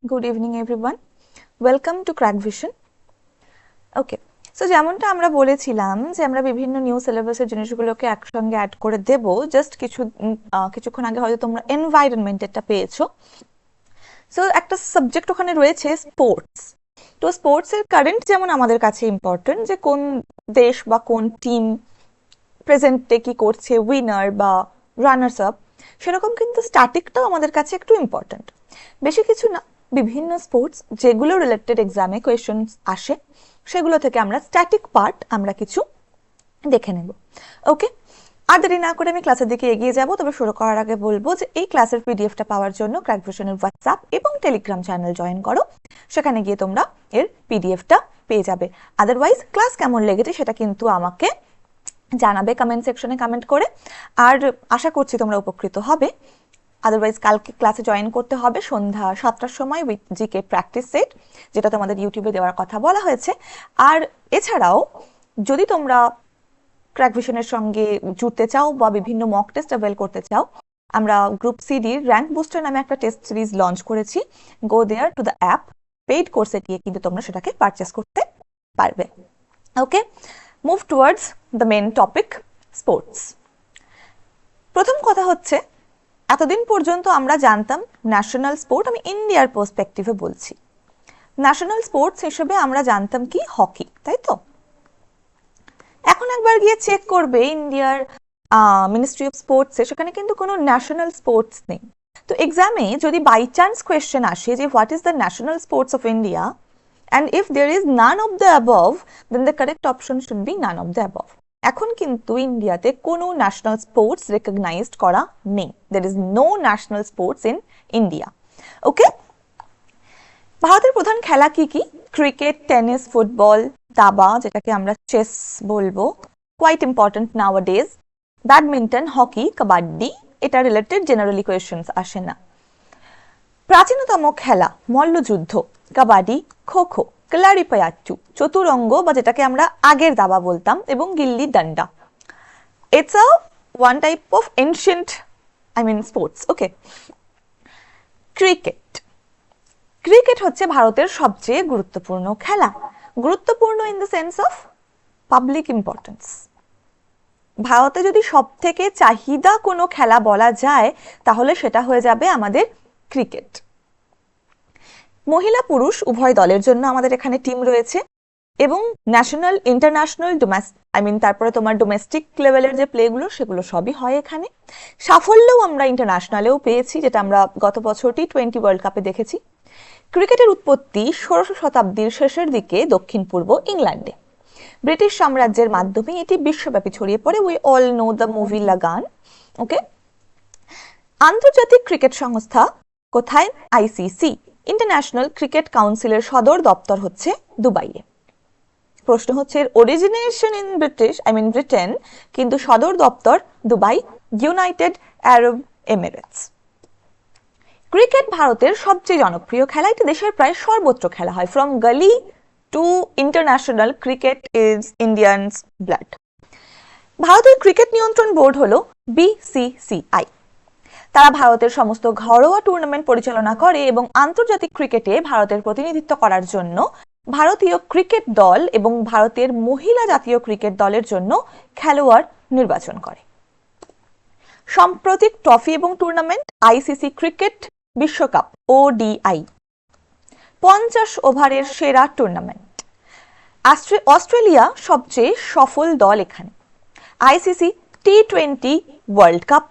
Good evening everyone. Welcome to Crack Vision. Okay. So যেমনটা আমরা বলেছিলাম যে আমরা বিভিন্ন নিউ সিলেবাসের জিনিসগুলোকে একসঙ্গে অ্যাড করে দেব। জাস্ট কিছুক্ষণ আগে হয়তো তোমরা এনভায়রনমেন্টেরটা পেয়েছো। সো একটা সাবজেক্ট ওখানে রয়েছে স্পোর্টস। তো স্পোর্টসের কারেন্ট যেমন আমাদের কাছে ইম্পর্টেন্ট, যে কোন দেশ বা কোন টিম প্রেজেন্টে কি করছে, উইনার বা রানার্স আপ, সেরকম কিন্তু স্ট্যাটিকটাও আমাদের কাছে একটু ইম্পর্টেন্ট। বেশি কিছু না, বিভিন্ন স্পোর্টস যেগুলো রিলেটেড এক্সামে কোয়েশ্চেন্স আসে সেগুলো থেকে আমরা স্ট্যাটিক পার্ট আমরা কিছু দেখে নেব। ওকে, আর দেরি না করে আমি ক্লাসের দিকে এগিয়ে যাব। তবে শুরু করার আগে বলবো যে এই ক্লাসের পিডিএফটা পাওয়ার জন্য ক্র্যাক ভিশনের হোয়াটসঅ্যাপ এবং টেলিগ্রাম চ্যানেল জয়েন করো। সেখানে গিয়ে তোমরা এর পিডিএফটা পেয়ে যাবে। আদারওয়াইজ ক্লাস কেমন লেগেছে সেটা কিন্তু আমাকে জানাবে কমেন্ট সেকশনে কমেন্ট করে, আর আশা করছি তোমরা উপকৃত হবে। আদারওয়াইজ কালকে ক্লাসে জয়েন করতে হবে সন্ধ্যা 7টার সময় উইথ জিকে প্র্যাকটিস সেট, যেটা তোমাদের ইউটিউবে দেওয়ার কথা বলা হয়েছে। আর এছাড়াও যদি তোমরা ক্র্যাক ভিশনের সঙ্গে জুড়তে চাও বা বিভিন্ন মক টেস্ট অ্যাভেল করতে চাও, আমরা গ্রুপ সিডির র্যাঙ্ক বুস্টার নামে একটা টেস্ট সিরিজ লঞ্চ করেছি। Go there to the app, paid কোর্সে গিয়ে কিন্তু তোমরা সেটাকে পারচেস করতে পারবে। Okay, move towards the main topic, sports. প্রথম কথা হচ্ছে, এতদিন পর্যন্ত আমরা জানতাম ন্যাশনাল স্পোর্ট, আমি ইন্ডিয়ার পার্সপেক্টিভে বলছি, ন্যাশনাল স্পোর্টস হিসেবে আমরা জানতাম কি হকি, তাই তো? এখন একবার গিয়ে চেক করবে ইন্ডিয়ার মিনিস্ট্রি অফ স্পোর্টসে, সেখানে কিন্তু কোনো ন্যাশনাল স্পোর্টস নেই। তো এক্সামে যদি বাই চান্স কোয়েশ্চেন আসে যে what is the national sports of India, and if there is none of the above, then the correct option should be none of the above. এখন কিন্তু ইন্ডিয়াতে কোনো ন্যাশনাল স্পোর্টস রেকগনাইজড করা নেই। there is no national sports in India. ওকে, ভারতের প্রধান খেলা কি কি? ক্রিকেট, টেনিস, ফুটবল, দাবা যেটাকে আমরা চেস বলবো, quite important nowadays, badminton, hockey, kabaddi, এটা রিলেটেড জেনারেলি কোয়েশ্চেন্স আসে না। প্রাচীনতম খেলা মল্লযুদ্ধ, কাবাডি, খো খো, ক্লারিপায়াট্টু, চতুরঙ্গ বা যেটাকে আমরা আগের দাবা বলতাম, এবং গিল্লি ডান্ডা। It's a one type of ancient sports. Okay, cricket. Cricket হচ্ছে ভারতের সবচেয়ে গুরুত্বপূর্ণ খেলা। গুরুত্বপূর্ণ in the sense of public importance. ভারতে যদি সব থেকে চাহিদা কোনো খেলা বলা যায় তাহলে সেটা হয়ে যাবে আমাদের ক্রিকেট। মহিলা পুরুষ উভয় দলের জন্য আমাদের এখানে টিম রয়েছে, এবং ন্যাশনাল, ইন্টারন্যাশনাল, তারপরে তোমার ডোমেস্টিক লেভেলের যে প্লেগুলো সেগুলো সবই হয় এখানে। সাফল্যও আমরা ইন্টারন্যাশনালেও পেয়েছি, যেটা আমরা গত বছর T20 ওয়ার্ল্ড কাপে দেখেছি। ক্রিকেটের উৎপত্তি 16শ শতাব্দীর শেষের দিকে দক্ষিণ পূর্ব ইংল্যান্ডে। ব্রিটিশ সাম্রাজ্যের মাধ্যমে এটি বিশ্বব্যাপী ছড়িয়ে পড়ে। We all know the movie লাগান। ওকে, আন্তর্জাতিক ক্রিকেট সংস্থা কোথায়? আইসিসি, ইন্টারন্যাশনাল ক্রিকেট কাউন্সিলের সদর দপ্তর হচ্ছে দুবাইয়ে। প্রশ্ন হচ্ছে, অরিজিনেশন ইন ব্রিটেন, কিন্তু সদর দপ্তর দুবাই, ইউনাইটেড আরব এমিরেটস। ক্রিকেট ভারতের সবচেয়ে জনপ্রিয় খেলা। এটি দেশের প্রায় সর্বত্র খেলা হয়। ফ্রম গলি two international, cricket is Indians blood. ভারতের ক্রিকেট নিয়ন্ত্রণ বোর্ড হলো BCCI। তারা ভারতের সমস্ত ঘরোয়া টুর্নামেন্ট পরিচালনা করে এবং আন্তর্জাতিক ক্রিকেটে ভারতের প্রতিনিধিত্ব করার জন্য ভারতীয় ক্রিকেট দল এবং ভারতের মহিলা জাতীয় ক্রিকেট দলের জন্য খেলোয়াড় নির্বাচন করে। সাম্প্রতিক ট্রফি এবং টুর্নামেন্ট আইসিসি ক্রিকেট বিশ্বকাপ ODI, 50 ওভারের সেরা টুর্নামেন্ট। অস্ট্রেলিয়া সবচেয়ে সফল দল এখানে। ICC T20 world cup,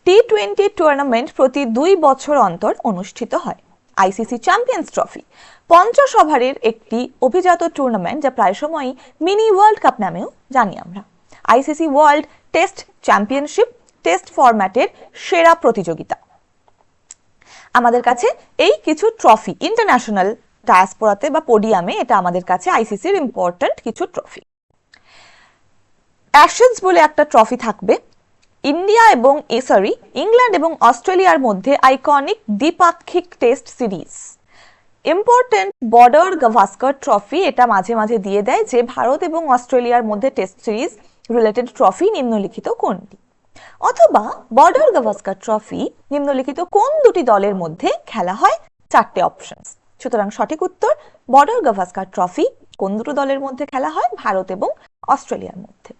T20 tournament প্রতি 2 বছর অন্তর অনুষ্ঠিত হয়। আইসিসি চ্যাম্পিয়ন্স ট্রফি, 50 ওভারের একটি অভিজাত টুর্নামেন্ট, যা প্রায় সময়ই মিনি ওয়ার্ল্ড কাপ নামেও জানি আমরা। ICC world test championship, test ফরম্যাটের সেরা প্রতিযোগিতা। আমাদের কাছে এই কিছু ট্রফি ইন্টারন্যাশনাল ডায়াসপোরাতে বা পোডিয়ামে, এটা আমাদের কাছে আইসিসির ইম্পর্টেন্ট কিছু ট্রফি। অ্যাশেজ বলে একটা ট্রফি থাকবে। ইংল্যান্ড এবং অস্ট্রেলিয়ার মধ্যে আইকনিক দ্বিপাক্ষিক test series. Important border Gavaskar trophy, এটা মাঝে মাঝে দিয়ে দেয় যে ভারত এবং অস্ট্রেলিয়ার মধ্যে টেস্ট সিরিজ রিলেটেড ট্রফি নিম্নলিখিত কোনটি? অথবা বর্ডার গাভাস্কার ট্রফি নিম্নলিখিত কোন দুটি দলের মধ্যে খেলা হয়? 4টে অপশনস। সুতরাং সঠিক উত্তর বর্ডার গাভাস্কার ট্রফি কোন দুটো দলের মধ্যে খেলা হয়? ভারত এবং অস্ট্রেলিয়ার মধ্যে।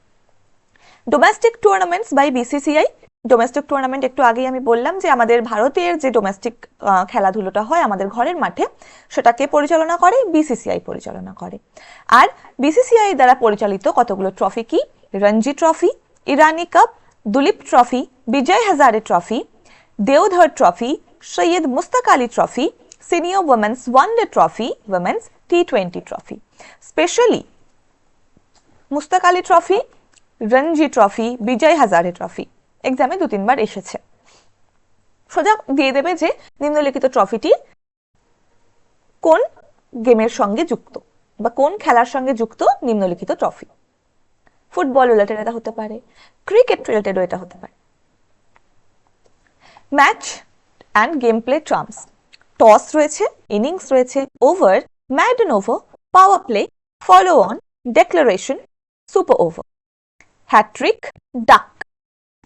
Domestic tournaments by BCCI. Domestic tournament একটু আগেই আমি বললাম যে আমাদের ভারতের যে ডোমেস্টিক খেলাধুলোটা হয় আমাদের ঘরের মাঠে, সেটাকে পরিচালনা করে বিসিসিআই পরিচালনা করে। আর বিসিসিআই দ্বারা পরিচালিত কতগুলো ট্রফি কি? Ranji trophy, Irani cup, Duleep trophy, Vijay Hazare trophy, Deodhar trophy, Syed Mushtaq Ali trophy, senior women's one day trophy, women's টি20 trophy. Specially Mushtaq Ali trophy, Ranji trophy, Vijay Hazare trophy এক্সামে 2-3 বার এসেছে। সোজা দিয়ে দেবে যে নিম্নলিখিত ট্রফিটি কোন গেমের সঙ্গে যুক্ত বা কোন খেলার সঙ্গে যুক্ত নিম্নলিখিত ট্রফি। ফুটবল রিলেটেড এটা হতে পারে, ক্রিকেট রিলেটেডও এটা হতে পারে। Match and game play terms. Toss রয়েছে, ইনিংস রয়েছে, over, maiden over, power play, follow on, declaration, super over. Hattrick, duck,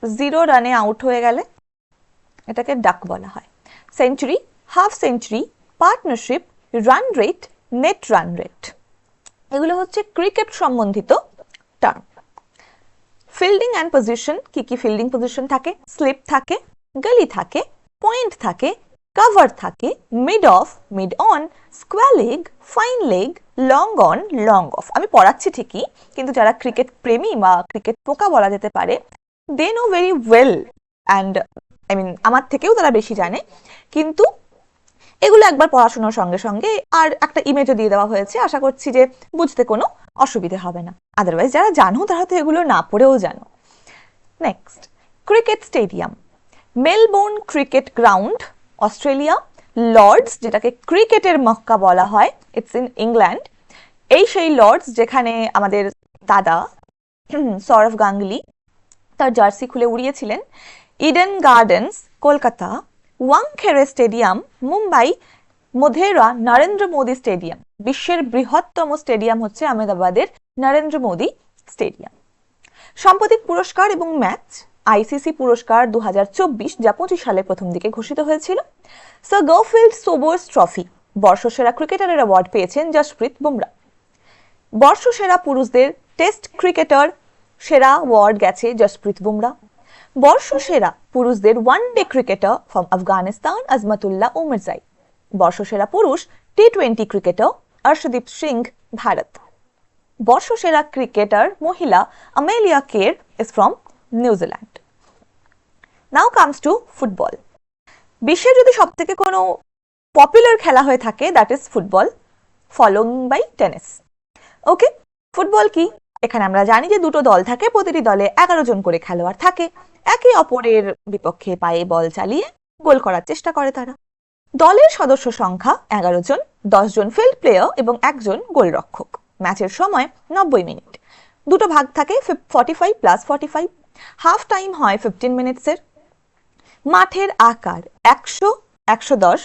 0 রানে আউট হয়ে গেলে এটাকে ডাক বলা হয়। Century, half century, partnership, run rate, net run rate এগুলো হচ্ছে ক্রিকেট সম্বন্ধিত টার্ম। ফিল্ডিং অ্যান্ড পজিশন, কি কি ফিল্ডিং পজিশন থাকে? স্লিপ থাকে, গলি থাকে, পয়েন্ট থাকে, কভার থাকে, mid of, mid on, square leg, fine leg, long on, long of. আমি পড়াচ্ছি ঠিকই, কিন্তু যারা ক্রিকেট প্রেমী বা ক্রিকেট পোকা বলা যেতে পারে, they know very well and আমার থেকেও তারা বেশি জানে, কিন্তু এগুলো একবার পড়াশোনার সঙ্গে সঙ্গে আর একটা ইমেজও দিয়ে দেওয়া হয়েছে, আশা করছি যে বুঝতে কোনো অসুবিধে হবে না। আদারওয়াইজ যারা জানো তারা তো এগুলো না পড়েও জানো। Next, cricket stadium. Melbourne cricket ground, Australia. Lord's, যেটাকে ক্রিকেটের মক্কা বলা হয়, ইটস ইন ইংল্যান্ড। এই সেই লর্ডস যেখানে আমাদের দাদা সৌরভ গাঙ্গুলি তার জার্সি খুলে উড়িয়েছিলেন। ইডেন গার্ডেন্স, কলকাতা। ওয়াংখেড়ে স্টেডিয়াম, মুম্বাই। মোধেরা নরেন্দ্র মোদী স্টেডিয়াম, বিশ্বের বৃহত্তম স্টেডিয়াম হচ্ছে আহমেদাবাদের নরেন্দ্র মোদী স্টেডিয়াম। সাম্প্রতিক পুরস্কার এবং ম্যাচ। আইসিসি পুরস্কার 2024, যা 25 সালের প্রথম দিকে ঘোষিত হয়েছিল। স্যার গারফিল্ড সোবার্স ট্রফি, বর্ষসেরা ক্রিকেটারের অ্যাওয়ার্ড পেয়েছেন জসপ্রীত বুমরা। বর্ষসেরা পুরুষদের টেস্ট ক্রিকেটার সেরা অ্যাওয়ার্ড গেছে জসপ্রীত বুমরা। বর্ষসেরা পুরুষদের one day cricketer from Afghanistan Azmatullah Omarzai. বর্ষসেরা পুরুষ টি20 ক্রিকেটার অর্শদীপ সিং, ভারত। বর্ষসেরা ক্রিকেটার মহিলা Amelia Kerr is from New Zealand. Now comes to football. বিশ্বের যদি সব থেকে কোনো পপুলার খেলা হয়ে থাকে, that is football, following by tennis. Okay, football কি? এখানে আমরা জানি যে দুটো দল থাকে, প্রতিটি দলে 11 জন করে খেলোয়াড় থাকে, একে অপরের বিপক্ষে পায়ে বল চালিয়ে গোল করার চেষ্টা করে তারা। দলের সদস্য সংখ্যা 11 জন, 10 জন ফিল্ড প্লেয়ার এবং 1 জন গোলরক্ষক। ম্যাচের সময় 90 মিনিট। দুটো ভাগ থাকে 45 + 45। হাফ টাইম হয় 15 মিনিটসের। মাঠের আকার 100-110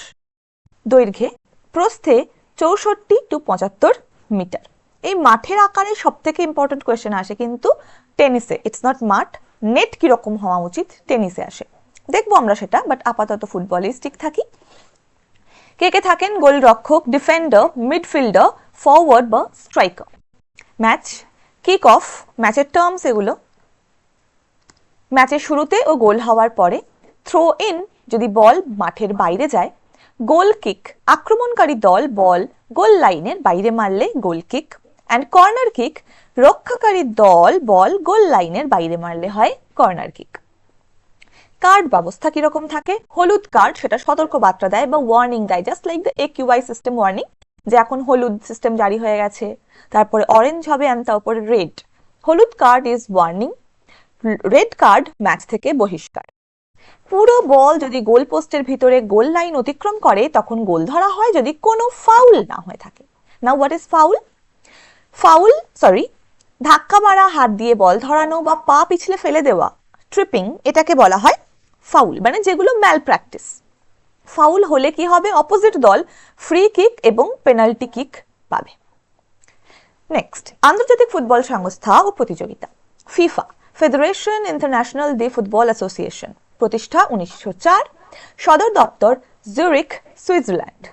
দৈর্ঘ্যে, প্রস্থে 64 to 75 মিটার। এই মাঠের আকারে সব থেকে ইম্পর্টেন্ট কোয়েশ্চেন আসে কিন্তু টেনিসে। ইটস নট মাঠ, নেট কিরকম হওয়া উচিত টেনিসে আসে, দেখবো আমরা সেটা, বাট আপাতত ফুটবলে স্টিক থাকি। কে কে থাকেন? গোলরক্ষক, ডিফেন্ডার, মিডফিল্ডার, ফরওয়ার্ড বা স্ট্রাইকার। ম্যাচ, কিক অফ, ম্যাচের টার্মস এগুলো। ম্যাচের শুরুতে ও গোল হওয়ার পরে। থ্রো ইন, যদি বল মাঠের বাইরে যায়। গোল কিক, আক্রমণকারী দল বল গোল লাইনের বাইরে মারলে গোল কিক। অ্যান্ড কর্নার কিক, রক্ষাকারী দল বল গোল লাইনের বাইরে মারলে হয় কর্নার কিক। কার্ড ব্যবস্থা কিরকম থাকে? হলুদ কার্ড, সেটা সতর্ক বার্তা দেয় বা ওয়ার্নিং দেয়, just like the AQI system warning, যে এখন হলুদ সিস্টেম জারি হয়ে গেছে, তারপরে অরেঞ্জ হবে অ্যান্ড তারপরে রেড। হলুদ card is warning, red card match থেকে বহিষ্কার। পুরো বল যদি গোল পোস্টের ভিতরে গোল লাইন অতিক্রম করে তখন গোল ধরা হয় যদি কোনো ফাউল না হয়ে থাকে। Now what is foul? Foul, ধাক্কা মারা, হাত দিয়ে বল ধরানো বা পা পিছলে ফেলে দেওয়া, ট্রিপিং, এটাকে বলা হয় ফাউল, মানে যেগুলো ম্যাল প্র্যাকটিস। ফাউল হলে কি হবে? অপোজিট দল ফ্রি কিক এবং পেনাল্টি কিক পাবে। নেক্সট, আন্তর্জাতিক ফুটবল সংস্থা ও প্রতিযোগিতা। FIFA, federation international day football association, প্রতিষ্ঠা 1904, সদর দপ্তর জুরিখ, সুইজারল্যান্ড।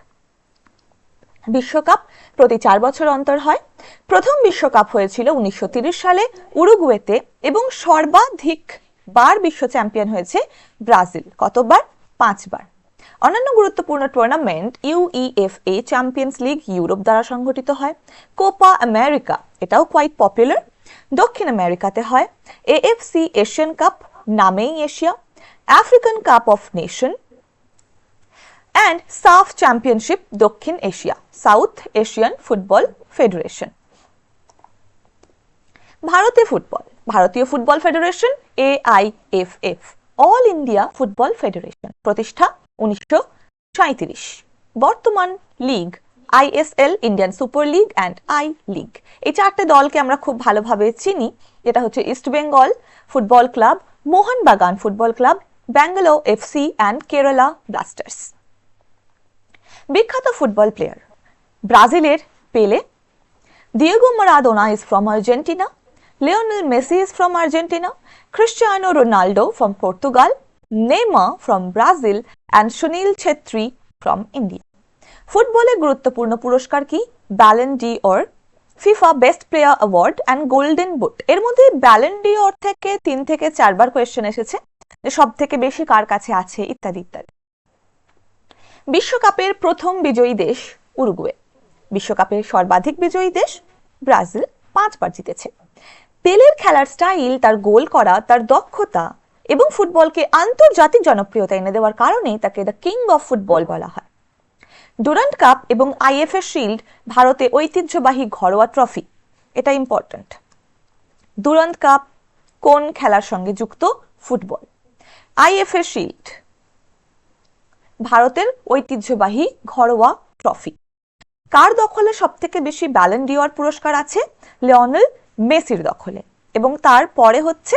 বিশ্বকাপ প্রতি 4 বছর অন্তর হয়। প্রথম বিশ্বকাপ হয়েছিল 1930 সালে উরুগুয়েতে এবং সর্বাধিক বার বিশ্ব চ্যাম্পিয়ন হয়েছে ব্রাজিল। কতবার? 5 বার। অন্যান্য গুরুত্বপূর্ণ tournament UEFA champions league Europe দ্বারা সংগঠিত হয়। কোপা আমেরিকা, এটাও কোয়াইট পপুলার, দক্ষিণ আমেরিকাতে হয়। এএফসি এশিয়ান কাপ, নামেই Asia. African cup of nation and সাফ চ্যাম্পিয়নশিপ দক্ষিণ Asia, south Asian football federation. ভারতে ফুটবল, ভারতীয় football federation AIFF, all India football federation, প্রতিষ্ঠা 1937। বর্তমান league ISL, Indian super league and I league. এই চারটে দলকে আমরা খুব ভালোভাবে চিনি। এটা হচ্ছে east Bengal football club, Mohun Bagan football club, Bangalore FC and Kerala Blasters. বিখ্যাত ফুটবল প্লেয়ার, ব্রাজিলের পেলে, Diego Maradona is from Argentina, Lionel Messi is from Argentina, Cristiano Ronaldo from Portugal, Neymar from Brazil and Sunil Chhetri from India. ফুটবলে গুরুত্বপূর্ণ পুরস্কার কি? Ballon D or, FIFA best player award and golden boot. এর মধ্যে Ballon D or থেকে 3 থেকে 4 বার question এসেছে যে সব থেকে বেশি কার কাছে আছে, ইত্যাদি ইত্যাদি। বিশ্বকাপের প্রথম বিজয়ী দেশ উরুগুয়ে। বিশ্বকাপের সর্বাধিক বিজয়ী দেশ ব্রাজিল, 5 বার জিতেছে। পেলের খেলার স্টাইল, তার গোল করা, তার দক্ষতা এবং ফুটবলকে আন্তর্জাতিক জনপ্রিয়তা এনে দেওয়ার কারণে তাকে দ্য কিং অফ ফুটবল বলা হয়। ডুরান্ড কাপ এবং আইএফএ শিল্ড ভারতে ঐতিহ্যবাহী ঘরোয়া ট্রফি, এটা ইম্পর্ট্যান্ট। ডুরান্ড কাপ কোন খেলার সঙ্গে যুক্ত? ফুটবল। আইএফএ শিল্ড ভারতের ঐতিহ্যবাহী ঘরোয়া ট্রফি। কার দখলে সব থেকে বেশি ব্যালন ডি অর পুরস্কার আছে? লিওনেল মেসির দখলে, এবং তার পরে হচ্ছে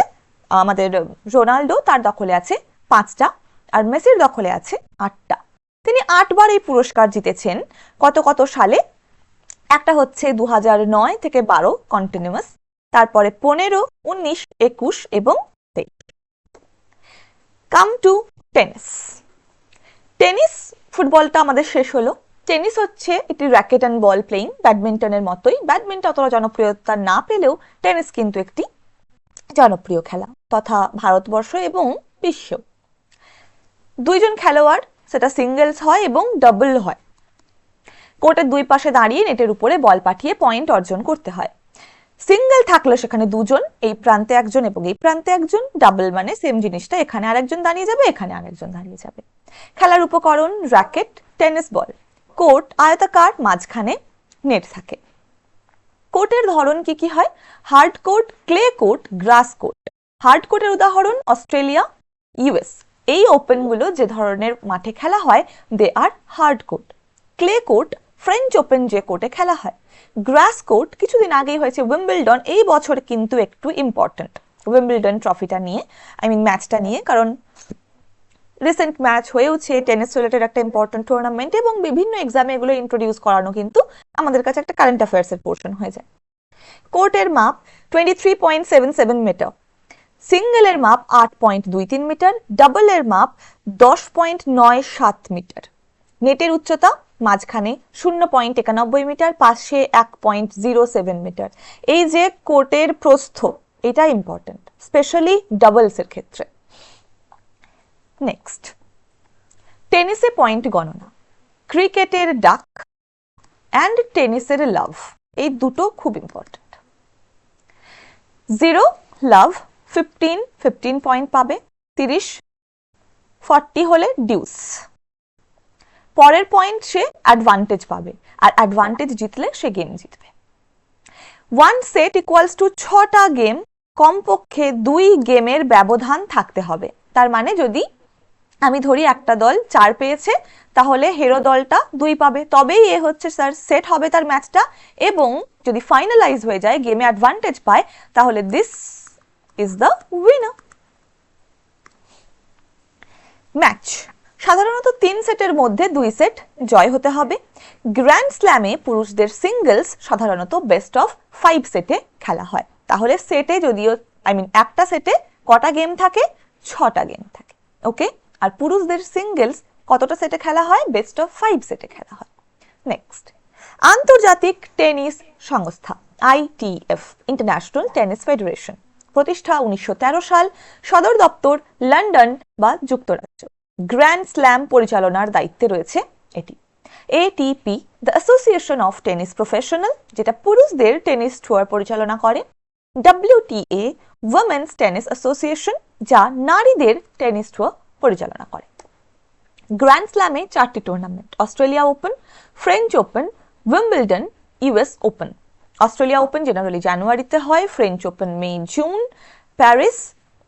আমাদের রোনাল্ডো, তার দখলে আছে 5টা আর মেসির দখলে আছে 8টা। তিনি 8 বার এই পুরস্কার জিতেছেন। কত কত সালে? একটা হচ্ছে 2009 থেকে 12 কন্টিনিউয়াস, তারপরে 15, 19, 21 এবং 23। Come to tennis. টেনিস ফুটবলটা আমাদের শেষ হলো। টেনিস হচ্ছে একটি র্যাকেট অ্যান্ড বল প্লেইং, ব্যাডমিন্টনের মতোই। ব্যাডমিন্টন অতটা জনপ্রিয়তা না পেলেও টেনিস কিন্তু একটি জনপ্রিয় খেলা তথা ভারতবর্ষ এবং বিশ্ব। 2 জন খেলোয়াড়, সেটা সিঙ্গেলস হয় এবং ডাবল হয়। কোর্টের 2 পাশে দাঁড়িয়ে নেটের উপরে বল পাঠিয়ে পয়েন্ট অর্জন করতে হয়। সিঙ্গেল থাকলে সেখানে 2 জন, এই প্রান্তে 1 জন এবং এই প্রান্তে 1 জন। ডাবল মানে সেম জিনিসটা, এখানে আরেকজন দাঁড়িয়ে যাবে, এখানে আরেকজন দাঁড়িয়ে যাবে। খেলার উপকরণ র্যাকেট, টেনিস বল। কোর্ট আয়তাকার, মাঝখানে নেট থাকে। কোর্টের ধরন কি কি হয়? হার্ড কোর্ট, ক্লে কোর্ট, গ্রাস কোর্ট। হার্ড কোর্টের উদাহরণ অস্ট্রেলিয়া, ইউএস। এই ওপেনগুলো যে ধরনের মাঠে খেলা হয় they are hard court. Clay court French open যে কোর্টে খেলা হয়। গ্রাস কোর্ট কিছুদিন আগেই হয়েছে উইম্বলডন, এই বছর কিন্তু একটু ইম্পর্টেন্ট উইম্বলডন ট্রফিটা নিয়ে, ম্যাচটা নিয়ে, কারণ রিসেন্ট ম্যাচ হয়েওছে টেনিস রিলেটেড একটা ইম্পর্টেন্ট টুর্নামেন্ট এবং বিভিন্ন এক্সামে এগুলো ইন্ট্রোডিউস করানো কিন্তু আমাদের কাছে একটা কারেন্ট অ্যাফেয়ার্সের পোর্শন হয়ে যায়। কোর্টের মাপ 23.77 মিটার, সিঙ্গেলের মাপ 8.23 মিটার, ডাবলের মাপ 10.97 মিটার। নেটের উচ্চতা মাঝখানে 0.91 মিটার, পাশে 1.07 মিটার। এই যে কোর্টের প্রস্থ, এটা ইম্পর্টেন্ট স্পেশালি ডাবলসের ক্ষেত্রে। নেক্সট, টেনিসে পয়েন্ট গণনা, ক্রিকেটের ডাক অ্যান্ড টেনিসের লাভ, এই দুটো খুব ইম্পর্টেন্ট। 0 লাভ 15 পয়েন্ট পাবে, 30 40 হলে ডিউস। পরের পয়েন্ট সে অ্যাডভান্টেজ পাবে, আর অ্যাডভান্টেজ জিতলে সে গেম জিতবে। 1 সেট ইকুয়ালস টু 6টা গেম, কমপক্ষে 2 গেমের ব্যবধান থাকতে হবে। তার মানে যদি আমি ধরি একটা দল 4 পেয়েছে, তাহলে হেরো দলটা 2 পাবে, তবেই এ হচ্ছে স্যার সেট হবে তার ম্যাচটা। এবং যদি ফাইনালাইজ হয়ে যায়, গেমে অ্যাডভান্টেজ পায়, তাহলে this is the winner. Match সাধারণত 3 সেটের মধ্যে 2 সেট জয় হতে হবে। গ্র্যান্ড স্ল্যামে পুরুষদের সিঙ্গলস সাধারণত বেস্ট অফ 5 সেটে খেলা হয়। তাহলে সেটে যদিও একটা সেটে কটা গেম থাকে? 6টা গেম থাকে। ওকে, আর পুরুষদের সিঙ্গলস কতটা সেটে খেলা হয়? বেস্ট অফ 5 সেটে খেলা হয়। নেক্সট, আন্তর্জাতিক টেনিস সংস্থা ITF, ইন্টারন্যাশনাল টেনিস ফেডারেশন, প্রতিষ্ঠা 1913 সাল, সদর দপ্তর লন্ডন বা যুক্তরাজ্য। গ্র্যান্ড স্ল্যাম পরিচালনার দায়িত্বে রয়েছে এটি। ATP, the association of tennis professional, যেটা পুরুষদের টেনিস টুয়ার পরিচালনা করে। WTA, উইমেন্স টেনিস অ্যাসোসিয়েশন, যা নারীদের টেনিস টুয়ার পরিচালনা করে। গ্র্যান্ড স্ল্যামে 4টি tournament: Australia open, French open, Wimbledon, US open. Australia open generally জানুয়ারিতে হয়, French open May June, Paris,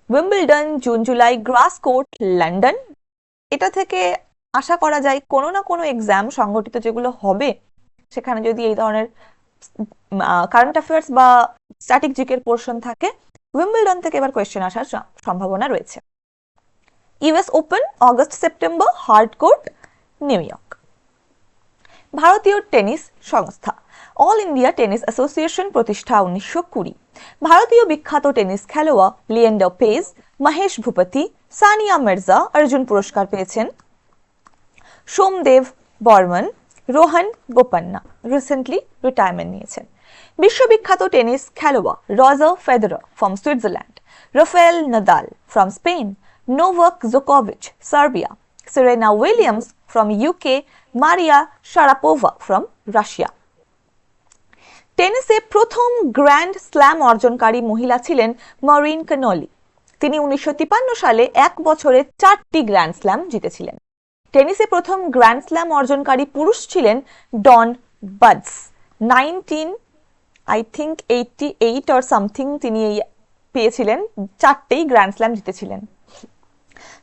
Wimbledon June July, grass court London. এটা থেকে আশা করা যায় কোনো না কোনো এক্সাম সংগঠিত যেগুলো হবে, সেখানে যদি এই ধরনের কারেন্ট অ্যাফেয়ার্স বা স্ট্যাটিক জিকের পোর্শন থাকে, উইম্বলডন থেকে এবার কোয়েশ্চেন আসার সম্ভাবনা রয়েছে। US open August September, hard court New York. ভারতীয় টেনিস সংস্থা অল ইন্ডিয়া টেনিস অ্যাসোসিয়েশন, প্রতিষ্ঠা 1920। ভারতীয় বিখ্যাত টেনিস খেলোয়াড় লিয়েন্ডার পেজ, মহেশ ভূপতি, সানিয়া মির্জা অর্জুন পুরস্কার পেয়েছেন। সোমদেব বর্মন, রোহন বোপান্না রিসেন্টলি রিটায়ারমেন্ট নিয়েছেন। বিশ্ববিখ্যাত টেনিস খেলোয়াড় Roger Federer from Switzerland, Rafael Nadal from Spain, Novak জোকোভিচ Serbia, Serena Williams from UK, Maria Sharapova from Russia. টেনিসে প্রথম গ্র্যান্ড স্ল্যাম অর্জনকারী মহিলা ছিলেন মরিন কানোলি। তিনি 1953 সালে এক বছরে 4টি গ্র্যান্ড স্ল্যাম জিতেছিলেন। টেনিসে প্রথম গ্র্যান্ড স্ল্যাম অর্জনকারী পুরুষ ছিলেন ডন বাডস। 1988 অর সামথিং তিনি পেয়েছিলেন, 4টেই গ্র্যান্ড স্ল্যাম জিতেছিলেন।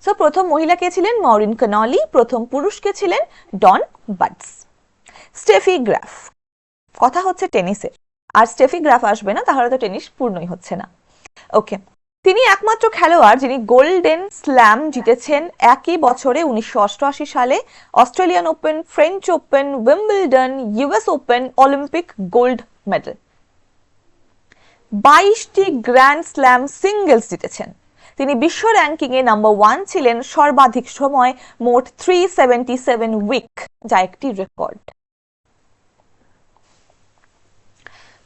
সো প্রথম মহিলা কে ছিলেন মরিন কানোলি, প্রথম পুরুষ কে ছিলেন ডন বাডস। স্টেফি গ্রাফ, কথা হচ্ছে টেনিসের, আর স্টেফি গ্রাফ আসবে না তাহলে তো টেনিস পূর্ণই হচ্ছে না। ওকে, তিনি একমাত্র খেলোয়াড় যিনি গোল্ডেন স্ল্যাম জিতেছেন একই বছরে 1988 সালে। Australian open, French open, Wimbledon, US open, Olympic gold medal. 22টি গ্র্যান্ড স্ল্যাম সিঙ্গেলস জিতেছেন। তিনি বিশ্ব র্যাঙ্কিং এ নাম্বার 1 ছিলেন সর্বাধিক সময়, মোট 377 উইক, যা একটি রেকর্ড।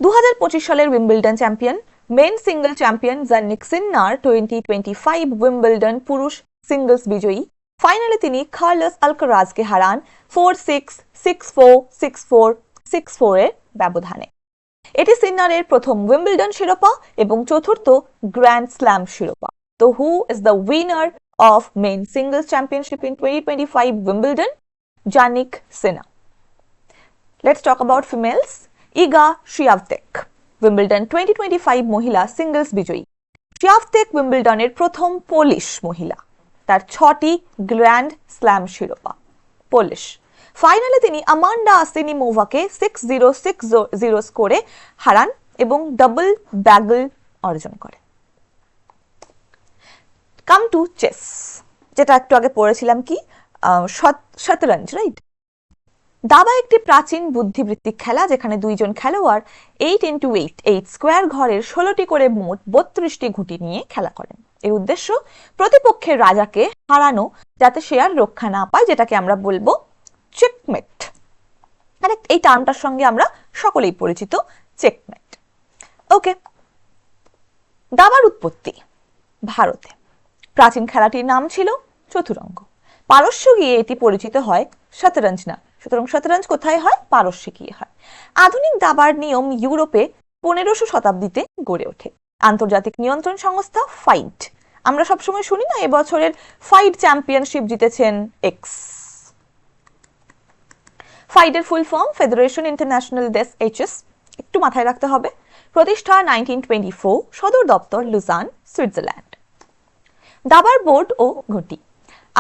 2025 সালের Wimbledon champion, men single champion Jannik Sinner 2025 Wimbledon পুরুষ সিঙ্গলস বিজয়ী। ফাইনালে তিনি কার্লোস আলকারাজকে হারান 4-6, 6-4, 6-4, 6-4 এর ব্যবধানে। এটি সিন্নারের প্রথম উইম্বলডন শিরোপা এবং চতুর্থ গ্র্যান্ড স্ল্যাম শিরোপা। তো who is the winner of men singles championship in 2025 Wimbledon? Jannik Sinner. Let's talk about females. Iga Swiatek, Wimbledon 2025 মহিলা সিঙ্গলস বিজয়ী। শিয়াভতেক উইম্বলডনের প্রথম পোলিশ মহিলা, তার 6টি গ্র্যান্ড স্ল্যাম শিরোপা। পোলিশ। ফাইনালে তিনি আমান্ডা আসেনিমোভাকে 6-0, 6-0 স্কোরে হারান এবং ডাবল ব্যাগল অর্জন করে। কাম টু চেস, যেটা একটু আগে পড়েছিলাম, কি শতরঞ্জ, রাইট? দাবা একটি প্রাচীন বুদ্ধিবৃত্তিক খেলা যেখানে দুইজন খেলোয়াড় 8x8 স্কোয়ার ঘরের 16টি করে মোট 32টি ঘুঁটি নিয়ে খেলা করেন। এর উদ্দেশ্য প্রতিপক্ষের রাজাকে হারানো যাতে সে আর রক্ষা না পায়, যেটাকে আমরা বলবো চেকমেট। এই টার্মটার সঙ্গে আমরা সকলেই পরিচিত, চেকমেট। ওকে, দাবার উৎপত্তি ভারতে। প্রাচীন খেলাটির নাম ছিল চতুরঙ্গ। পারস্য গিয়ে এটি পরিচিত হয় শতরঞ্জ না। সুতরাং শতরঞ্জ কোথায় হয়? পারস্যে গিয়ে হয়। আধুনিক দাবার নিয়ম ইউরোপে 1500 শতাব্দীতে গড়ে ওঠে। আন্তর্জাতিক নিয়ন্ত্রণ সংস্থা ফাইট, আমরা সবসময় শুনি না, এবছরের ফাইট চ্যাম্পিয়নশিপ জিতেছেন এক্স। ফাইটের full form federation internationale des HS, একটু মাথায় রাখতে হবে। প্রতিষ্ঠা 1924, সদর দপ্তর লুজান, সুইজারল্যান্ড। দাবার বোর্ড ও ঘুঁটি,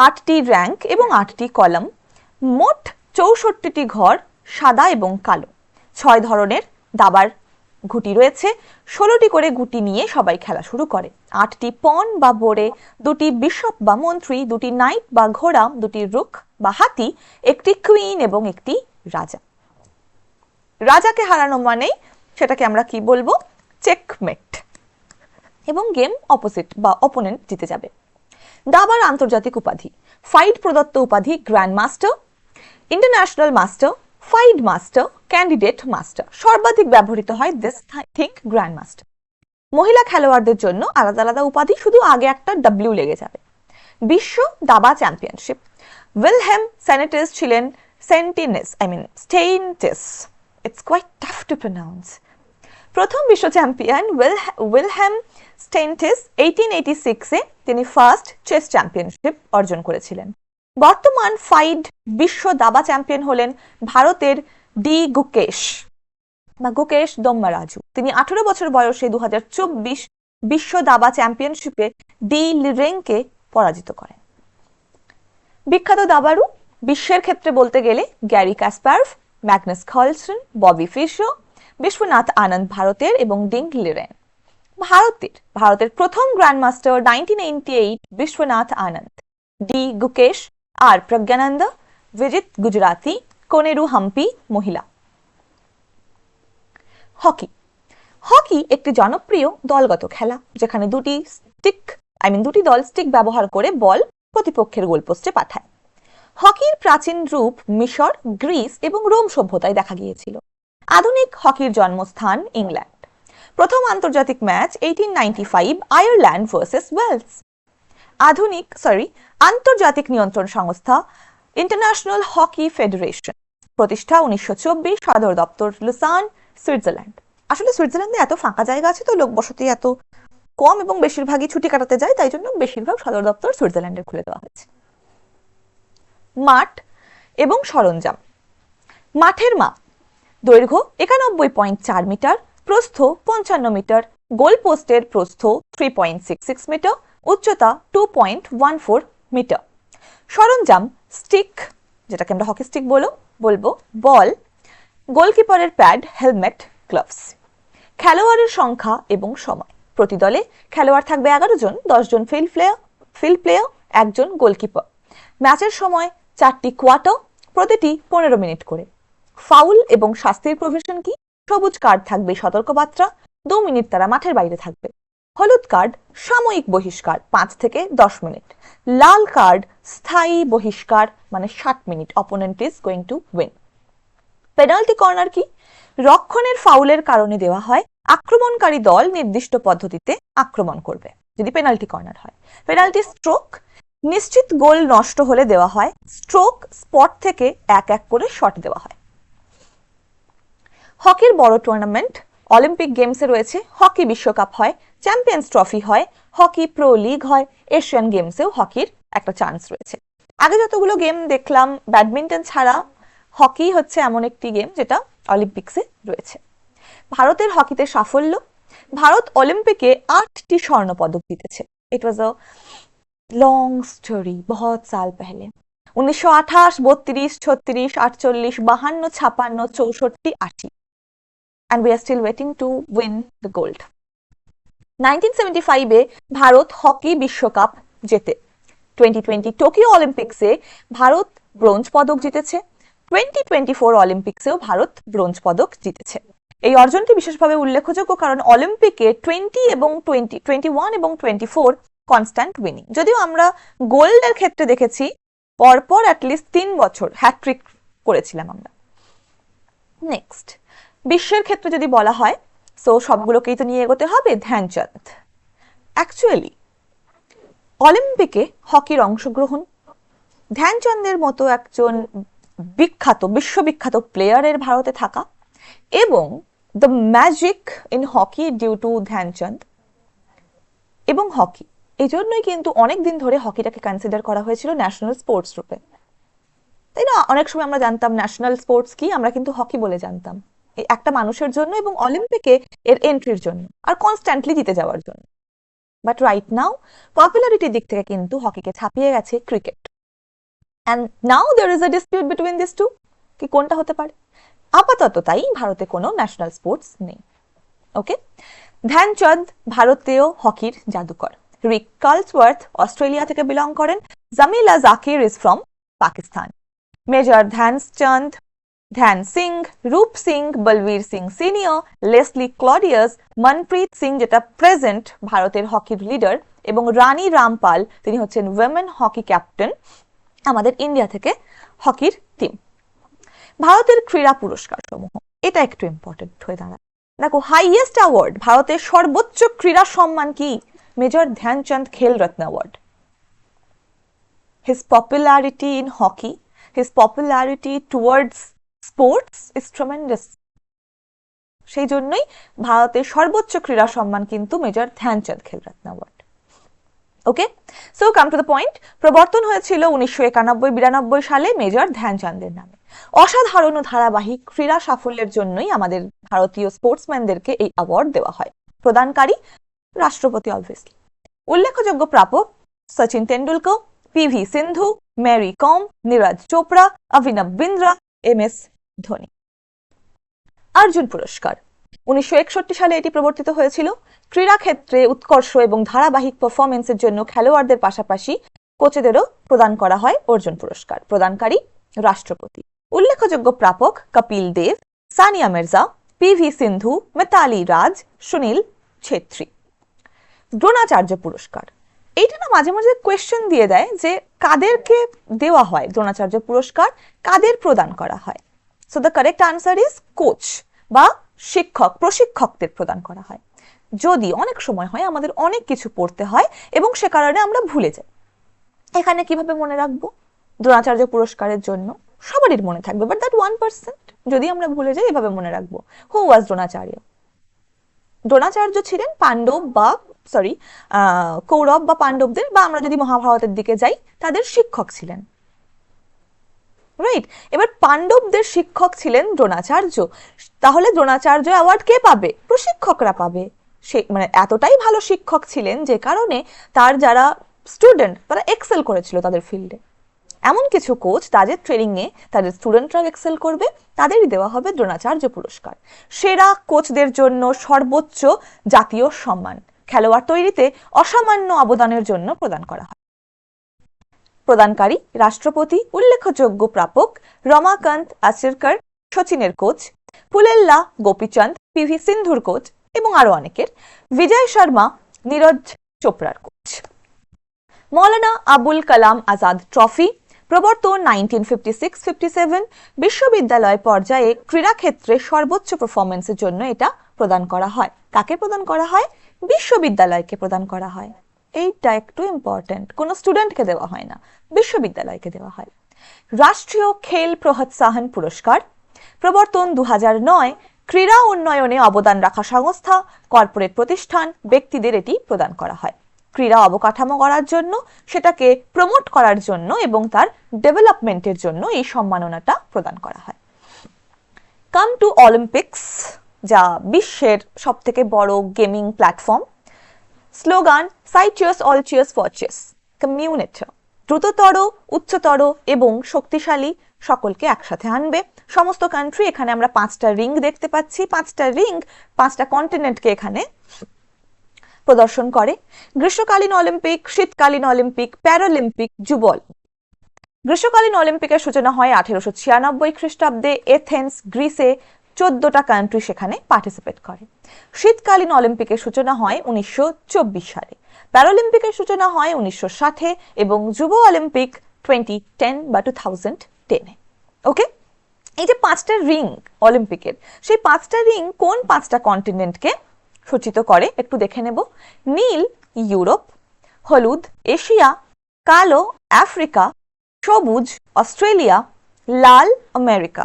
8টি র্যাঙ্ক এবং 8টি কলাম, মোট 64টি ঘর, সাদা এবং কালো। 6 ধরনের দাবার ঘুঁটি রয়েছে। 16টি করে ঘুঁটি নিয়ে সবাই খেলা শুরু করে। 8টি পন বা বোড়ে, 2টি বিশপ বা মন্ত্রী, 2টি নাইট বা ঘোড়া, 2টি রুক বা হাতি, একটি কুইন এবং একটি রাজা। রাজাকে হারানো মানেই সেটাকে আমরা কি বলবো? চেকমেট। এবং গেম অপোজিট বা অপোনেন্ট জিতে যাবে। দাবার আন্তর্জাতিক উপাধি, ফাইট প্রদত্ত উপাধি grand master, international master, FIDE master, candidate master, সর্বাধিক ব্যবহৃত হয় দিস থিঙ্ক গ্র্যান্ড মাস্টার। মহিলা খেলোয়াড়দের জন্য আলাদা আলাদা উপাধি, শুধু আগে একটা ডব্লিউ লেগে যাবে। বিশ্ব দাবা চ্যাম্পিয়নশিপ, উইলহেম সেনেটিস ছিলেন Steinitz, it's quite tough to pronounce. প্রথম বিশ্ব চ্যাম্পিয়ন উইলহেম স্টেইনটিস 1886-এ তিনি ফার্স্ট চেস চ্যাম্পিয়নশিপ অর্জন করেছিলেন। বর্তমান ফাইড বিশ্ব দাবা চ্যাম্পিয়ন হলেন ভারতের ডি গুকেশ বা গুকেশ দম্মারাজু। তিনি 18 বছর বয়সে 2024 বিশ্ব দাবা চ্যাম্পিয়নশিপে ডি লিরেংকে পরাজিত করেন। বিখ্যাত দাবাড়ু বিশ্বের ক্ষেত্রে বলতে গেলে Garry Kasparov, Magnus Carlsen, Bobby Fischer, Vishwanath Anand ভারতের এবং ডিং লিরেন ভারতের প্রথম গ্র্যান্ডমাস্টার 1998 বিশ্বনাথ আনন্দ, ডি গুকেশ, আর প্রজ্ঞানন্দ, বিজিত গুজরাতি, কোনেরু হাম্পি মহিলা। হকি। হকি একটি জনপ্রিয় দলগত খেলা যেখানে দুটি দল স্টিক ব্যবহার করে বল প্রতিপক্ষের গোলপোস্টে পাঠায়। হকির প্রাচীন রূপ মিশর, গ্রিস এবং রোম সভ্যতায় দেখা গিয়েছিল। আধুনিক হকির জন্মস্থান ইংল্যান্ড। প্রথম আন্তর্জাতিক ম্যাচ 1895 আয়ারল্যান্ড ভার্সেস ওয়েলস। আন্তর্জাতিক নিয়ন্ত্রণ সংস্থা ইন্টারন্যাশনাল হকি ফেডারেশন, প্রতিষ্ঠা 1924, সদর দপ্তর লুসান, সুইজারল্যান্ড। আসলে সুইজারল্যান্ডে এত ফাঁকা জায়গা আছে তো, লোক বসতি এত কম এবং বেশিরভাগই ছুটি কাটাতে যায়, তাই জন্য বেশিরভাগ সদর দপ্তর সুইজারল্যান্ডে খুলে দেওয়া হয়েছে। মাঠ এবং সরঞ্জাম। মাঠের মাপ, দৈর্ঘ্য 91.4 মিটার, প্রস্থ 55 মিটার, গোল পোস্টের প্রস্থ 3.66 মিটার, উচ্চতা 2.14 মিটার। সরঞ্জাম স্টিক, যেটাকে আমরা হকি স্টিক বলবো, বল, গোলকিপারের প্যাড, হেলমেট, গ্লাভস। খেলোয়াড়ের সংখ্যা এবং সময়, প্রতি দলে খেলোয়াড় থাকবে 11 জন, 10 জন ফিল্ড প্লেয়ার, 1 জন গোলকিপার। ম্যাচের সময় 4টি কোয়ার্টার, প্রতিটি 15 মিনিট করে। ফাউল এবং শাস্তির প্রভিশন কি? সবুজ কার্ড থাকবে সতর্কবার্তা, 2 মিনিট তারা মাঠের বাইরে থাকবে। হলুদ কার্ড সাময়িক বহিষ্কার 5 থেকে 10 মিনিট। লাল কার্ড স্থায়ী বহিষ্কার, মানে 60 minute. Opponent is going to win. Penalty corner কি? রক্ষণের ফাউলের কারণে দেওয়া হয়, আক্রমণকারী দল নির্দিষ্ট পদ্ধতিতে আক্রমণ করবে যদি পেনাল্টি কর্নার হয়। পেনাল্টি স্ট্রোক, নিশ্চিত গোল নষ্ট হলে দেওয়া হয়। স্ট্রোক স্পট থেকে এক এক করে শট দেওয়া হয়। হকির বড় টুর্নামেন্ট অলিম্পিক গেমসে রয়েছে, হকি বিশ্বকাপ হয়, চ্যাম্পিয়ন্স ট্রফি হয়, হকি প্রো লিগ হয়, এশিয়ান গেমসেও হকির একটা চান্স রয়েছে। আগে যতগুলো গেম দেখলাম, ব্যাডমিন্টন ছাড়া হকি হচ্ছে এমন একটি গেম যেটা অলিম্পিক্সে রয়েছে। ভারতের হকিতে সাফল্য, ভারত অলিম্পিকে 8টি স্বর্ণ পদক জিতেছে। ইট ওয়াজ আ লং স্টোরি, বহুত সাল পহলে। 1928, 32, 36, 48, 52, 56, 64, 80, and we are still waiting to win the gold. 1975-এ ভারত হকি বিশ্বকাপ জেতে। 2020 টোকিও অলিম্পিক্সে ভারত ব্রোঞ্জ পদক জিতেছে। 2024 অলিম্পিক্সেও ভারত ব্রোঞ্জ পদক জিতেছে। এই অর্জনটি বিশেষভাবে উল্লেখযোগ্য কারণ অলিম্পিকে 21 এবং 24 কনস্ট্যান্ট উইনিং। যদিও আমরা গোল্ডের ক্ষেত্রে দেখেছি পরপর অ্যাটলিস্ট 3 বছর হ্যাট্রিক করেছিলাম আমরা। নেক্সট, বিশ্বের ক্ষেত্রে যদি বলা হয়, সো সবগুলোকেই তো নিয়ে এগোতে হবে। ধ্যানচাঁদ, অ্যাকচুয়ালি অলিম্পিকে হকির অংশগ্রহণ, ধ্যানচাঁদের মতো একজন বিশ্ববিখ্যাত প্লেয়ারের ভারতে থাকা, এবং the magic in hockey due to Dhyan Chand এবং হকি, এই জন্যই কিন্তু অনেক দিন ধরে হকিটাকে কনসিডার করা হয়েছিল ন্যাশনাল স্পোর্টস রূপে, তাই না? অনেক সময় আমরা জানতাম ন্যাশনাল স্পোর্টস কি, আমরা কিন্তু হকি বলে জানতাম, এই একটা মানুষের জন্য এবং অলিম্পিকে এর এন্ট্রির জন্য আর কনস্ট্যান্টলি জিতে যাওয়ার জন্য। বাট রাইট নাও পপুলারিটির দিক থেকে কিন্তু হকিকে ছাপিয়ে গেছে cricket. And now there is a dispute between this two, কি কোনটা হতে পারে? আপাতত তাই ভারতে কোনো ন্যাশনাল স্পোর্টস নেই। ওকে, ধ্যানচাঁদ ভারতীয় হকির জাদুকর। রিক কার্লসওয়ার্থ অস্ট্রেলিয়া থেকে বিলং করেন। Jamila Zakir is from Pakistan. Major Dhyan Chand, Dhyan Singh, Roop Singh, Balbir Singh senior, Leslie Claudius, Manpreet Singh যেটা প্রেজেন্ট ভারতের হকির লিডার, এবং রানী রামপাল, তিনি হচ্ছেন উইমেন হকি ক্যাপ্টেন আমাদের ইন্ডিয়া থেকে হকির টিম। ভারতের ক্রীড়া পুরস্কার সমূহ, এটা একটু ইম্পর্টেন্ট হয়ে দাঁড়ায়। দেখো, হাইয়েস্ট অ্যাওয়ার্ড, ভারতের সর্বোচ্চ ক্রীড়া সম্মান কি? মেজর ধ্যানচাঁদ খেল রত্ন award. His popularity in hockey, his popularity towards sports is tremendous. সেই জন্যই ভারতের সর্বোচ্চ ক্রীড়া সম্মান কিন্তু major Dhyan Chand Khel Ratna award. Okay, so come to the point. প্রবর্তন হয়েছিল 1991-92 সালে মেজর ধ্যানচাঁদের নামে। অসাধারণ ও ধারাবাহিক ক্রীড়া সাফল্যের জন্যই আমাদের ভারতীয় স্পোর্টসম্যানদেরকে এই অ্যাওয়ার্ড দেওয়া হয়। প্রদানকারী রাষ্ট্রপতি অবভিয়াসলি। উল্লেখযোগ্য প্রাপক সচিন তেন্ডুলকর, পিভি সিন্ধু, মেরি কম, নীরজ চোপড়া, অভিনব বিন্দ্রা, MS ধোনি। অর্জুন পুরস্কার 1961 সালে এটি প্রবর্তিত হয়েছিল। ক্রীড়া ক্ষেত্রে উৎকর্ষ এবং ধারাবাহিক পারফরমেন্সের জন্য খেলোয়াড়দের পাশাপাশি কোচেদেরও প্রদান করা হয় অর্জুন পুরস্কার। প্রদানকারী রাষ্ট্রপতি। উল্লেখযোগ্য প্রাপক কপিল দেব, সানিয়া মির্জা, পিভি সিন্ধু, মিতালি রাজ, সুনীল ছেত্রী। দ্রোণাচার্য পুরস্কার, এইটা না মাঝে মাঝে কোয়েশ্চেন দিয়ে দেয় যে কাদেরকে দেওয়া হয় দ্রোণাচার্য পুরস্কার, কাদের প্রদান করা হয়। So the correct answer is coach বা শিক্ষক, প্রশিক্ষকদের প্রদান করা হয়। যদি অনেক সময় হয় আমাদের অনেক কিছু পড়তে হয় এবং সে কারণে আমরা ভুলে যাই। এখানে কিভাবে মনে রাখবো? দ্রোণাচার্য পুরস্কারের জন্য সবারই মনে থাকবে, বাট দ্যাট 1% যদি আমরা ভুলে যাই এভাবে মনে রাখবো। হু ওয়াজ দ্রোণাচার্য? দ্রোণাচার্য ছিলেন পাণ্ডব বা কৌরব বা পাণ্ডবদের, বা আমরা যদি মহাভারতের দিকে যাই তাদের শিক্ষক ছিলেন, রাইট? এবার পাণ্ডবদের শিক্ষক ছিলেন দ্রোণাচার্য। তাহলে দ্রোণাচার্য অ্যাওয়ার্ড কে পাবে? প্রশিক্ষকরা পাবে। সে মানে এতটাই ভালো শিক্ষক ছিলেন যে কারণে তার যারা স্টুডেন্ট তারা এক্সেল করেছিল তাদের ফিল্ডে। এমন কিছু কোচ তাদের ট্রেনিং এ তাদের স্টুডেন্টরাও এক্সেল করবে, তাদেরই দেওয়া হবে দ্রোণাচার্য পুরস্কার। সেরা কোচদের জন্য সর্বোচ্চ জাতীয় সম্মান, খেলোয়াড় তৈরিতে অসামান্য অবদানের জন্য প্রদান করা হয়। প্রদানকারী রাষ্ট্রপতি। উল্লেখযোগ্য প্রাপক রমাকান্ত আচরেকর, সচিনের কোচ, পুলেল্লা গোপীচন্দ, পিভি সিন্ধুর কোচ এবং আরো অনেকের। বিজয় শর্মা, নীরজ চোপড়ার কোচ। মৌলানা আবুল কালাম আজাদ ট্রফি প্রবর্তন 1956-57। বিশ্ববিদ্যালয় পর্যায়ে ক্রীড়া ক্ষেত্রে সর্বোচ্চ পারফরমেন্সের জন্য এটা প্রদান করা হয়। কাকে প্রদান করা হয়? বিশ্ববিদ্যালয়কে প্রদান করা হয়। এইটা একটু ইম্পর্টেন্ট, কোনো স্টুডেন্টকে দেওয়া হয় না, বিশ্ববিদ্যালয়কে দেওয়া হয়। রাষ্ট্রীয় খেল প্রোৎসাহন পুরস্কার প্রবর্তন 2009। ক্রীড়া উন্নয়নে অবদান রাখা সংস্থা, কর্পোরেট প্রতিষ্ঠান, ব্যক্তিদের এটি প্রদান করা হয় ক্রীড়া অবকাঠামো করার জন্য, সেটাকে প্রমোট করার জন্য এবং তার ডেভেলপমেন্টের জন্য এই সম্মাননাটা প্রদান করা হয়। কাম টু অলিম্পিক্স, যা বিশ্বের সবথেকে বড় গেমিং প্ল্যাটফর্ম। স্লোগান সাই cheers all cheers for chess community. দ্রুততর, উচ্চতর এবং শক্তিশালী সকলকে একসাথে আনবে। সমস্ত কান্ট্রি, এখানে আমরা 5টা রিং দেখতে পাচ্ছি, 5টা রিং 5টা কন্টিনেন্টকে এখানে প্রদর্শন করে। গ্রীষ্মকালীন অলিম্পিক, শীতকালীন অলিম্পিক, প্যারালিম্পিক, যুব। গ্রীষ্মকালীন অলিম্পিকের সূচনা হয় 1896 খ্রিস্টাব্দে এথেন্স, গ্রিসে। 14টা কান্ট্রি সেখানে পার্টিসিপেট করে। শীতকালীন অলিম্পিকের সূচনা হয় 1924 সালে। প্যারালিম্পিকের সূচনা হয় 1960 এবং যুব অলিম্পিক 2010 বা 2010 এ। ওকে, এই যে 5টা রিং অলিম্পিকের, সেই 5টা রিং কোন 5টা কন্টিনেন্টকে সূচিত করে একটু দেখে নেব। নীল ইউরোপ, হলুদ এশিয়া, কালো আফ্রিকা, সবুজ অস্ট্রেলিয়া, লাল আমেরিকা।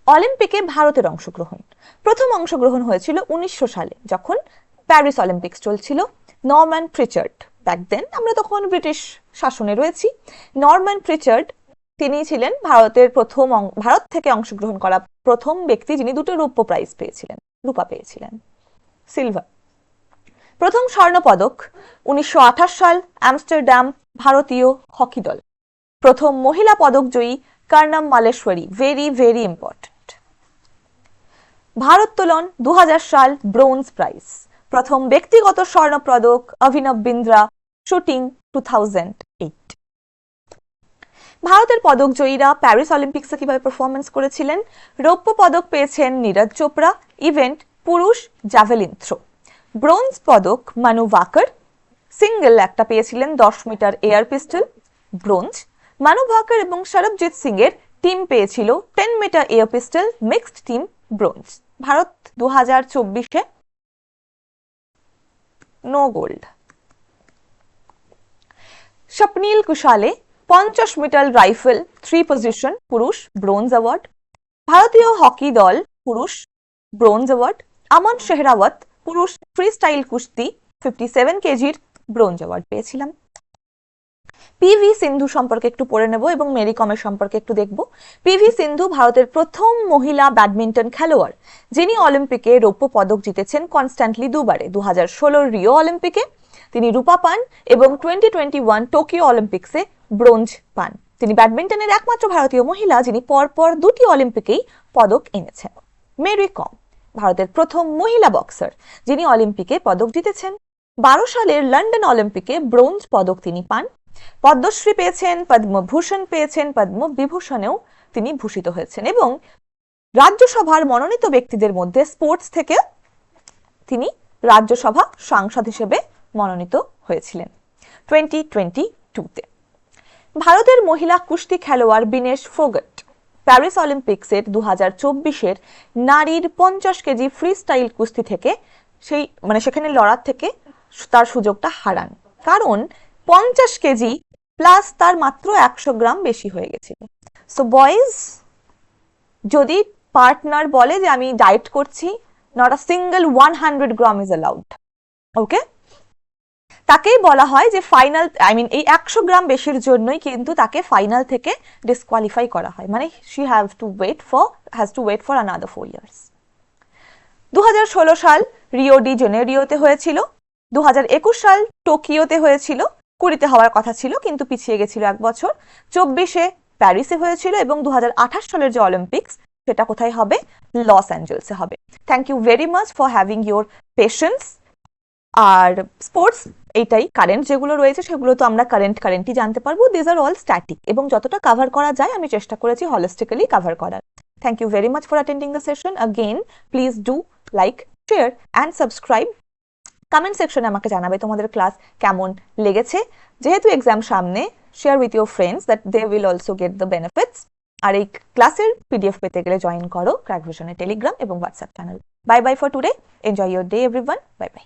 অলিম্পিকে ভারতের অংশগ্রহণ, প্রথম অংশগ্রহণ হয়েছিল 1900 সালে, যখন প্যারিস অলিম্পিক্স চলছিল। নরম্যান প্রিচার্ড, ব্যাক দেন আমরা তখন ব্রিটিশ শাসনে রয়েছি। নরম্যান প্রিচার্ড তিনি ছিলেন ভারত থেকে অংশগ্রহণ করা প্রথম ব্যক্তি যিনি 2টো রৌপ্য প্রাইজ পেয়েছিলেন, রূপা পেয়েছিলেন, সিলভার। প্রথম স্বর্ণ পদক 1928 সাল, আমস্টারডাম, ভারতীয় হকি দল। প্রথম মহিলা পদক জয়ী কর্ণম মালেশ্বরী, ভেরি ভেরি ইম্পর্টেন্ট। ভারোত্তোলন 2000 সাল, ব্রোঞ্জ প্রাইজ। প্রথম ব্যক্তিগত স্বর্ণ পদক অভিনব বিন্দ্রা, শুটিং 2008। ভারতের পদক জয়ীরা প্যারিস অলিম্পিক্সে কিভাবে পারফরমেন্স করেছিলেন? রৌপ্য পদক পেয়েছেন নীরজ চোপড়া, ইভেন্ট পুরুষ জ্যাভেলিন থ্রো। ব্রোঞ্জ পদক মানু ভাকর, সিঙ্গেল একটা পেয়েছিলেন 10 মিটার এয়ার পিস্টল, ব্রোঞ্জ। মানু ভাকর এবং সরবজিৎ সিং এর টিম পেয়েছিল 10 meter air pistol mixed team bronze. Bharat 2024-এ no gold. Swapnil Kusale 50 meter rifle 3 position পুরুষ ব্রোঞ্জ অ্যাওয়ার্ড। ভারতীয় হকি দল পুরুষ ব্রোঞ্জ অ্যাওয়ার্ড। আমান শেহরাওয়াত পুরুষ ফ্রি স্টাইল কুস্তি 57 কেজির ব্রোঞ্জ অ্যাওয়ার্ড পেয়েছিলাম। পিভি সিন্ধু সম্পর্কে একটু পড়ে নেব এবং মেরি কমের সম্পর্কে একটু দেখব। পিভি সিন্ধু ভারতের প্রথম মহিলা ব্যাডমিন্টন খেলোয়াড়, যিনি অলিম্পিকে রৌপ্য পদক জিতেছেন কনস্ট্যান্টলি দুবারে। 2016 রিও অলিম্পিকে তিনি রূপা পান এবং 2021 টোকিও অলিম্পিক্সে ব্রোঞ্জ পান। তিনি ব্যাডমিন্টনের একমাত্র ভারতীয় মহিলা যিনি পরপর দুটি অলিম্পিকেই পদক এনেছেন। মেরি কম ভারতের প্রথম মহিলা বক্সার, যিনি অলিম্পিকে পদক জিতেছেন। 12 সালের লন্ডন অলিম্পিকে ব্রোঞ্জ পদক তিনি পান। পদ্মশ্রী পেয়েছেন, পদ্মভূষণ পেয়েছেন, পদ্মবিভূষণেও তিনি ভূষিত হয়েছেন এবং রাজ্যসভার মনোনীত ব্যক্তিদের মধ্যে স্পোর্টস থেকে তিনি রাজ্যসভা সাংসদ হিসেবে মনোনীত হয়েছিলেন 2022-তে। ভারতের মহিলা কুস্তি খেলোয়াড় বিনেশ ফোগট প্যারিস অলিম্পিক্সের 2024-এর নারীর 50 কেজি ফ্রি স্টাইল কুস্তি থেকে সেখানে লড়ার থেকে তার সুযোগটা হারান, কারণ 50 কেজি প্লাস তার মাত্র 100 গ্রাম বেশি হয়ে গেছিল। সো বয়েজ, যদি পার্টনার বলে যে আমি ডায়েট করছি, not a single 100 gram is allowed, okay, তাকেই বলা হয় যে ফাইনাল, এই 100 গ্রাম বেশির জন্যই কিন্তু তাকে ফাইনাল থেকে ডিসকোয়ালিফাই করা হয়, মানে she has to wait for another 4 years. 2016 সাল রিও ডি জেনেরিওতে হয়েছিল, 2021 সাল টোকিওতে হয়েছিল, 20 হওয়ার কথা ছিল কিন্তু পিছিয়ে গেছিল 1 বছর, 24-এ প্যারিসে হয়েছিল এবং 2028 সালের যে অলিম্পিক্স সেটা কোথায় হবে? লস অ্যাঞ্জেলসে হবে। Thank you very much for having your patience. আর স্পোর্টস এইটাই, কারেন্ট যেগুলো রয়েছে সেগুলো তো আমরা কারেন্টই জানতে পারবো। দিস আর অল স্ট্যাটিক এবং যতটা কভার করা যায় আমি চেষ্টা করেছি হলিস্টিক্যালি কভার করার। Thank you very much for attending the session. Again please do like, share and subscribe. Comment সেকশনে আমাকে জানাবে তোমাদের ক্লাস কেমন লেগেছে। যেহেতু এক্সাম সামনে, share with your friends that they will also get the benefits. আর এই ক্লাসের পিডিএফ পেতে গেলে জয়েন করো ক্র্যাক ভিশনের টেলিগ্রাম এবং WhatsApp channel. Bye bye for today. Enjoy your day everyone. Bye by.